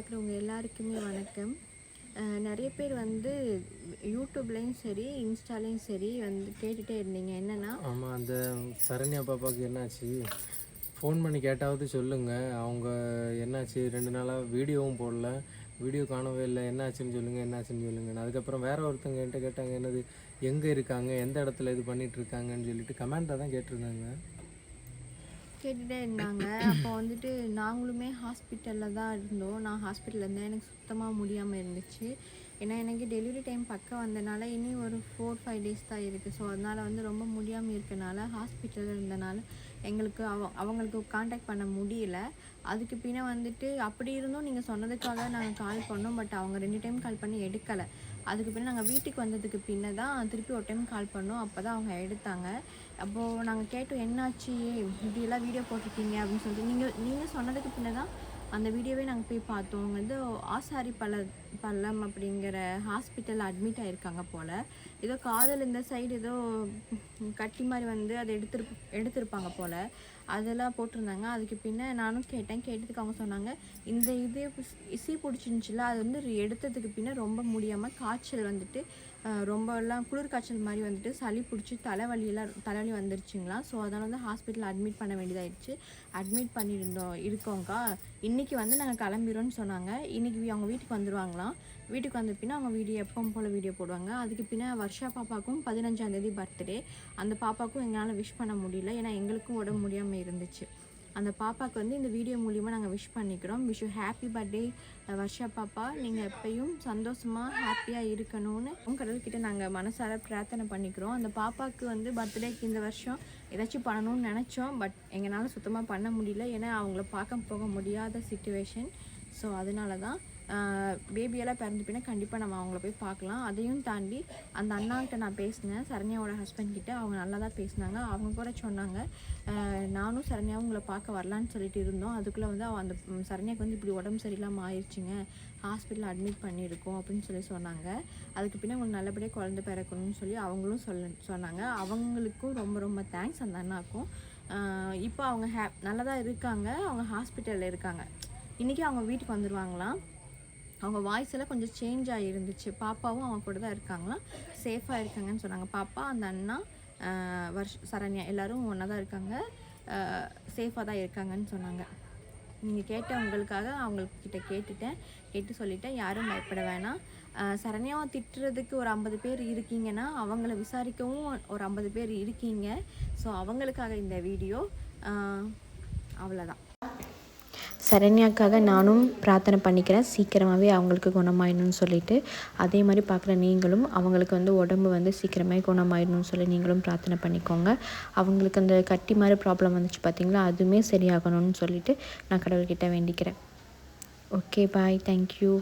பார்க்குறவங்க எல்லாருக்குமே வணக்கம். நிறைய பேர் வந்து யூடியூப்லேயும் சரி இன்ஸ்டாலேயும் சரி வந்து கேட்டுகிட்டே இருந்தீங்க என்னென்னா, ஆமாம், அந்த சரண்யா பாப்பாவுக்கு என்னாச்சு, ஃபோன் பண்ணி கேட்டாவது சொல்லுங்கள். அவங்க என்னாச்சு 2 நாளாக வீடியோவும் போடல, வீடியோ காணவே இல்லை, என்னாச்சுன்னு சொல்லுங்கள் என்னாச்சுன்னு சொல்லுங்கன்னு. அதுக்கப்புறம் வேறு ஒருத்தங்க என்கிட்ட கேட்டாங்க, என்னது எங்கே இருக்காங்க, எந்த இடத்துல இது பண்ணிகிட்ருக்காங்கன்னு சொல்லிட்டு கமெண்ட்டாக தான் கேட்டிருந்தாங்க. கேட்டுகிட்டே இருந்தாங்க. அப்போ வந்துட்டு நாங்களுமே ஹாஸ்பிட்டலில் தான் இருந்தோம். நான் ஹாஸ்பிட்டலில் இருந்தேன். எனக்கு சுத்தமாக முடியாமல் இருந்துச்சு. ஏன்னா எனக்கு டெலிவரி டைம் பக்கம் வந்தனால இனி ஒரு 4-5 டேஸ் தான் இருக்குது. ஸோ அதனால் வந்து ரொம்ப முடியாமல் இருக்கனால ஹாஸ்பிட்டலில் இருந்தனால எங்களுக்கு அவங்களுக்கு காண்டாக்ட் பண்ண முடியல. அதுக்கு பின்ன வந்துட்டு அப்படி இருந்தும் நீங்கள் சொன்னதுக்காக நாங்கள் கால் பண்ணோம். பட் அவங்க 2 டைம் கால் பண்ணி எடுக்கலை. அதுக்கு பின்ன நாங்கள் வீட்டுக்கு வந்ததுக்கு பின்ன தான் திருப்பி ஒரு டைம் கால் பண்ணோம். அப்போ தான் அவங்க எடுத்தாங்க. அப்போது நாங்கள் கேட்டோம், என்னாச்சு இப்படியெல்லாம் வீடியோ போட்டிருக்கீங்க அப்படின்னு சொல்லிட்டு. நீங்கள் சொன்னதுக்கு பின்ன தான் அந்த வீடியோவே நாங்கள் போய் பார்த்தோம். அவங்க வந்து ஆசாரி பள்ளம் அப்படிங்கிற ஹாஸ்பிட்டலில் அட்மிட் ஆகிருக்காங்க போல். ஏதோ காதில் இந்த சைடு ஏதோ கட்டி மாதிரி வந்து அதை எடுத்திருப்பாங்க போல். அதெல்லாம் போட்டிருந்தாங்க. அதுக்கு பின்ன நானும் கேட்டதுக்கு அவங்க சொன்னாங்க, இந்த இது இசி பிடிச்சிருந்துச்சில்ல, அது வந்து எடுத்ததுக்கு பின்ன ரொம்ப முடியாமல் காய்ச்சல் வந்துட்டு ரொம்பலாம் குளிர் காய்ச்சல் மாதிரி வந்துட்டு சளி பிடிச்சி தலைவலி வந்துருச்சுங்களாம். ஸோ அதனால் வந்து ஹாஸ்பிட்டலில் அட்மிட் பண்ண வேண்டியதாகிடுச்சு. அட்மிட் இருக்கோங்க்கா. இன்றைக்கி வந்து நாங்கள் கிளம்பிடுறோன்னு சொன்னாங்க. இன்றைக்கி அவங்க வீட்டுக்கு வந்துடுவாங்களாம். வீட்டுக்கு வந்த பின்னா அவங்க வீடியோ எப்பவும் போல் வீடியோ போடுவாங்க. அதுக்கு பின்ன வர்ஷா பாப்பாவுக்கும் 15ஆம் தேதி பர்த்டே. அந்த பாப்பாவுக்கும் எங்களால் விஷ் பண்ண முடியல, ஏன்னா எங்களுக்கும் உடம்பு முடியாமல் இருந்துச்சு. அந்த பாப்பாவுக்கு வந்து இந்த வீடியோ மூலிமா நாங்கள் விஷ் பண்ணிக்கிறோம். Wish you happy birthday Varsha பாப்பா. நீங்கள் எப்பயும் சந்தோஷமாக ஹாப்பியாக இருக்கணும்னு கடவுள்கிட்ட நாங்கள் மனசார பிரார்த்தனை பண்ணிக்கிறோம். அந்த பாப்பாவுக்கு வந்து பர்த்டேக்கு இந்த வருஷம் ஏதாச்சும் பண்ணணும்னு நினச்சோம். பட் எங்களால் சுத்தமாக பண்ண முடியல, ஏன்னா அவங்கள பார்க்க போக முடியாத சிச்சுவேஷன். ஸோ அதனால தான் பேபியெல்லாம் பிறந்து பின்னா கண்டிப்பாக நம்ம அவங்கள போய் பார்க்கலாம். அதையும் தாண்டி அந்த அண்ணாக்கிட்ட நான் பேசினேன், சரண்யாவோட ஹஸ்பண்ட் கிட்ட. அவங்க நல்லா தான் பேசினாங்க. அவங்க கூட சொன்னாங்க, நானும் சரண்யாவும் உங்களை பார்க்க வரலான்னு சொல்லிட்டு இருந்தோம். அதுக்குள்ளே வந்து அந்த சரண்யாவுக்கு வந்து இப்படி உடம்பு சரியில்லாமல் ஆயிடுச்சுங்க, ஹாஸ்பிட்டலில் அட்மிட் பண்ணியிருக்கோம் அப்படின்னு சொன்னாங்க. அதுக்கு பின்னே உங்களுக்கு நல்லபடியாக குழந்தை பிறக்கணும்னு சொல்லி அவங்களும் சொன்னாங்க. அவங்களுக்கும் ரொம்ப ரொம்ப தேங்க்ஸ் அந்த அண்ணாக்கும். இப்போ அவங்க நல்லா தான் இருக்காங்க. அவங்க ஹாஸ்பிட்டலில் இருக்காங்க. இன்றைக்கி அவங்க வீட்டுக்கு வந்துடுவாங்களாம். அவங்க வாய்ஸ் எல்லாம் கொஞ்சம் சேஞ்ச் ஆகிருந்துச்சு. பாப்பாவும் அவங்க கூட தான் இருக்காங்களாம், சேஃபாக இருக்காங்கன்னு சொன்னாங்க. பாப்பா, அந்த அண்ணா, சரண்யா எல்லோரும் ஒன்றா தான் இருக்காங்க, சேஃபாக தான் இருக்காங்கன்னு சொன்னாங்க. நீங்கள் கேட்டவங்களுக்காக அவங்கக்கிட்ட கேட்டு சொல்லிட்டேன். யாரும் பயப்பட வேணாம். சரண்யாவை திட்டுறதுக்கு ஒரு 50 பேர் இருக்கீங்கன்னா அவங்கள விசாரிக்கவும் ஒரு 50 பேர் இருக்கீங்க. ஸோ அவங்களுக்காக இந்த வீடியோ. அவ்வளோதான். சரண்யாக்காக நானும் பிரார்த்தனை பண்ணிக்கிறேன், சீக்கிரமாகவே அவங்களுக்கு குணமாயிடணும்னு சொல்லிட்டு. அதே மாதிரி பார்க்குற நீங்களும் அவங்களுக்கு வந்து உடம்பு வந்து சீக்கிரமாக குணமாயிடணும்னு சொல்லி நீங்களும் பிரார்த்தனை பண்ணிக்கோங்க. அவங்களுக்கு அந்த கட்டி மாதிரி ப்ராப்ளம் வந்துச்சு பார்த்தீங்களா, அதுவுமே சரியாகணும்னு சொல்லிட்டு நான் கடவுள்கிட்ட வேண்டிக்கிறேன். ஓகே, பாய், தேங்க்யூ.